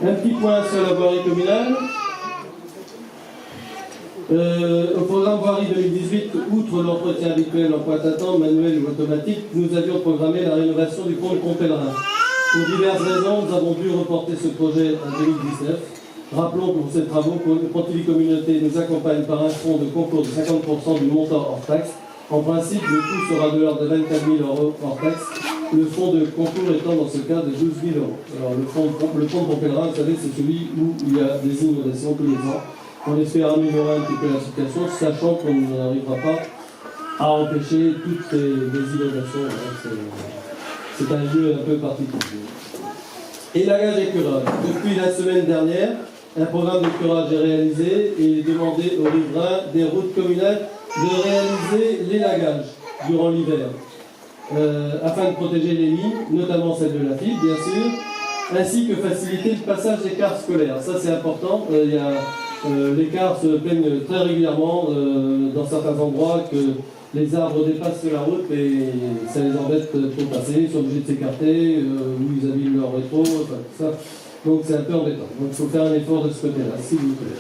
Un petit point sur la voirie communale. Au programme voirie 2018, outre l'entretien habituel en pointe à temps, manuel ou automatique, nous avions programmé la rénovation du pont de Pont-Pèlerin. Pour diverses raisons, nous avons dû reporter ce projet en 2019. Rappelons que pour ces travaux, Pontivy Communauté nous accompagne par un fonds de concours de 50% du montant hors taxe. En principe, le coût sera de l'ordre de 24 000 € hors taxe. Le fonds de concours étant dans ce cas de 12 000 €. Alors le pont de Pont-Pèlerin, vous savez, c'est celui où il y a des inondations tous les ans. On espère améliorer un petit peu la situation, sachant qu'on n'arrivera pas à empêcher toutes les inondations. C'est un lieu un peu particulier. Élagage et curage. Depuis la semaine dernière, un programme de curage est réalisé et il est demandé aux riverains des routes communales de réaliser l'élagage durant l'hiver, afin de protéger les lignes, notamment celle de la fibre, bien sûr, ainsi que faciliter le passage des cars scolaires. Ça, c'est important. Les cars se plaignent très régulièrement dans certains endroits que les arbres dépassent la route et ça les embête pour passer. Ils sont obligés de s'écarter, ou ils abîment leur rétro, enfin tout ça. Donc c'est un peu embêtant. Donc il faut faire un effort de ce côté-là, s'il vous plaît.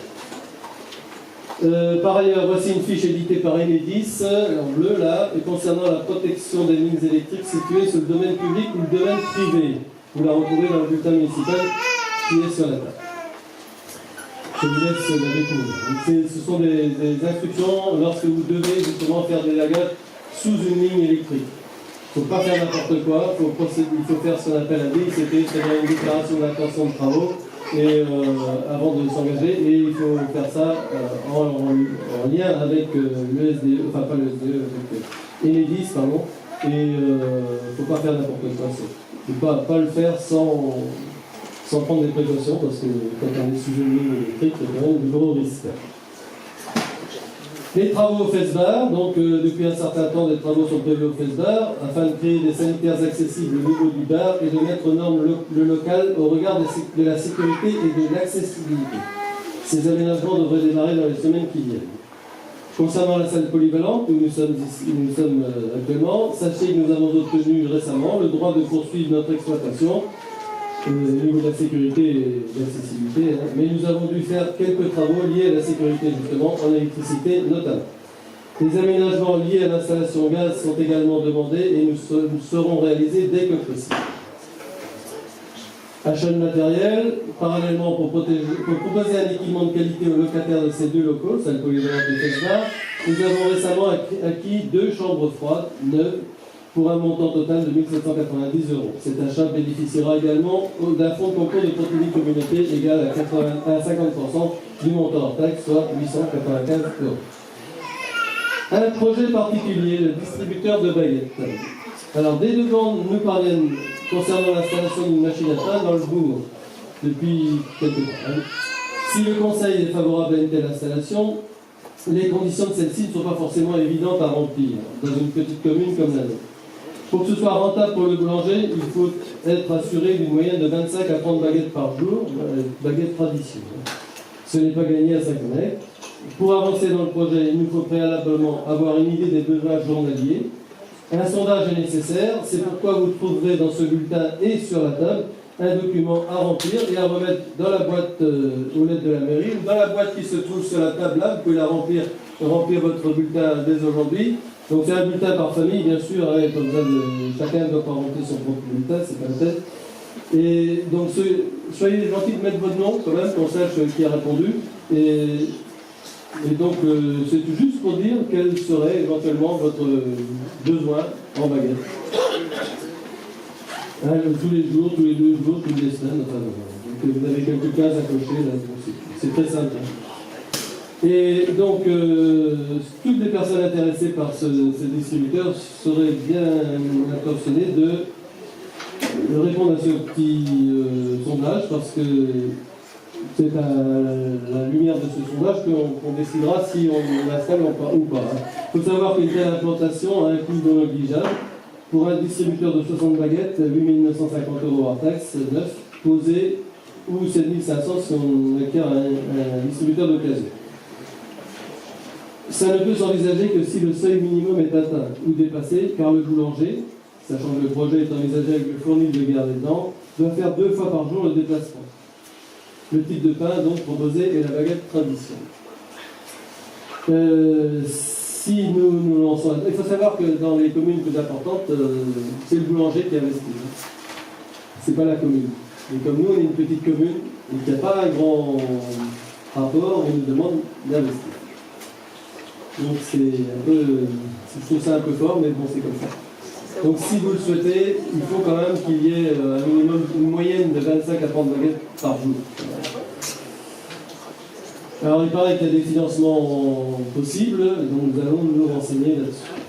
Par ailleurs, voici une fiche éditée par Enedis, en bleu là, et concernant la protection des lignes électriques situées sur le domaine public ou le domaine privé. Vous la retrouvez dans le bulletin municipal qui est sur la table. Je vous laisse la découvrir. Ce sont des instructions lorsque vous devez justement faire des lagages sous une ligne électrique. Il ne faut pas faire n'importe quoi, il faut faire ce qu'on appelle un DICT, c'est-à-dire une déclaration d'intention de travaux, et, avant de s'engager, et il faut faire ça en lien avec le SDE, enfin pas le SDE, avec Enedis, pardon, et il ne faut pas faire n'importe quoi. Il ne faut pas le faire sans prendre des précautions, parce que quand on est sous une ligne électrique, il y a quand même de gros risques. Les travaux au FESBAR, donc depuis un certain temps, des travaux sont prévus au FESBAR, afin de créer des sanitaires accessibles au niveau du bar et de mettre aux normes le local au regard de la sécurité et de l'accessibilité. Ces aménagements devraient démarrer dans les semaines qui viennent. Concernant la salle polyvalente, où nous sommes actuellement, sachez que nous avons obtenu récemment le droit de poursuivre notre exploitation, au niveau de la sécurité et de l'accessibilité, mais nous avons dû faire quelques travaux liés à la sécurité, justement, en électricité notamment. Les aménagements liés à l'installation gaz sont également demandés et nous seront réalisés dès que possible. Achat de matériel, parallèlement pour proposer un équipement de qualité aux locataires de ces deux locaux, salle polyvalente et FESBAR, nous avons récemment acquis 2 chambres froides neuves pour un montant total de 1 790 €. Cet achat bénéficiera également d'un fonds de concours de Pontivy Communauté égal à 50% du montant hors taxe, soit 895 €. Un projet particulier, le distributeur de baguettes. Alors, des demandes nous parviennent concernant l'installation d'une machine à pain dans le bourg depuis quelques temps. Si le conseil est favorable à une telle installation, les conditions de celle-ci ne sont pas forcément évidentes à remplir dans une petite commune comme la nôtre. Pour que ce soit rentable pour le boulanger, il faut être assuré d'une moyenne de 25 à 30 baguettes par jour, baguettes traditionnelles. Ce n'est pas gagné à Saint-Connect. Pour avancer dans le projet, il nous faut préalablement avoir une idée des besoins journaliers. Un sondage est nécessaire, c'est pourquoi vous trouverez dans ce bulletin et sur la table un document à remplir et à remettre dans la boîte aux lettres de la mairie, ou dans la boîte qui se trouve sur la table là, vous pouvez la remplir votre bulletin dès aujourd'hui. Donc c'est un bulletin par famille, bien sûr, hein, comme ça, chacun ne doit pas remplir son propre bulletin, c'est pas la tête. Et donc soyez gentils de mettre votre nom quand même, qu'on sache qui a répondu. Et donc c'est juste pour dire quel serait éventuellement votre besoin en baguette. Hein, tous les jours, tous les 2 jours, toutes les semaines, enfin, donc, vous avez quelques cases à cocher, là, c'est très simple. Hein. Et donc, toutes les personnes intéressées par ces distributeurs seraient bien intentionnées de répondre à ce petit sondage, parce que c'est à la lumière de ce sondage qu'on décidera si on l'installe ou pas. Il faut savoir qu'une telle implantation a un coût non négligeable. Pour un distributeur de 60 baguettes, 8 950 € hors taxe, neuf, posé, ou 7 500 si on acquiert un distributeur d'occasion. Ça ne peut s'envisager que si le seuil minimum est atteint ou dépassé, car le boulanger, sachant que le projet est envisagé avec le fournil de garde des dents, doit faire 2 fois par jour le déplacement. le type de pain donc proposé est la baguette tradition. Si nous lançons... Il faut savoir que dans les communes plus importantes, c'est le boulanger qui investit. C'est pas la commune. Et comme nous, on est une petite commune, et qu'il n'y a pas un grand rapport, on nous demande d'investir. Donc c'est un peu... Je trouve ça un peu fort, mais bon, c'est comme ça. Donc si vous le souhaitez, il faut quand même qu'il y ait un minimum, une moyenne de 25 à 30 baguettes par jour. Alors il paraît qu'il y a des financements possibles, donc nous allons nous renseigner là-dessus.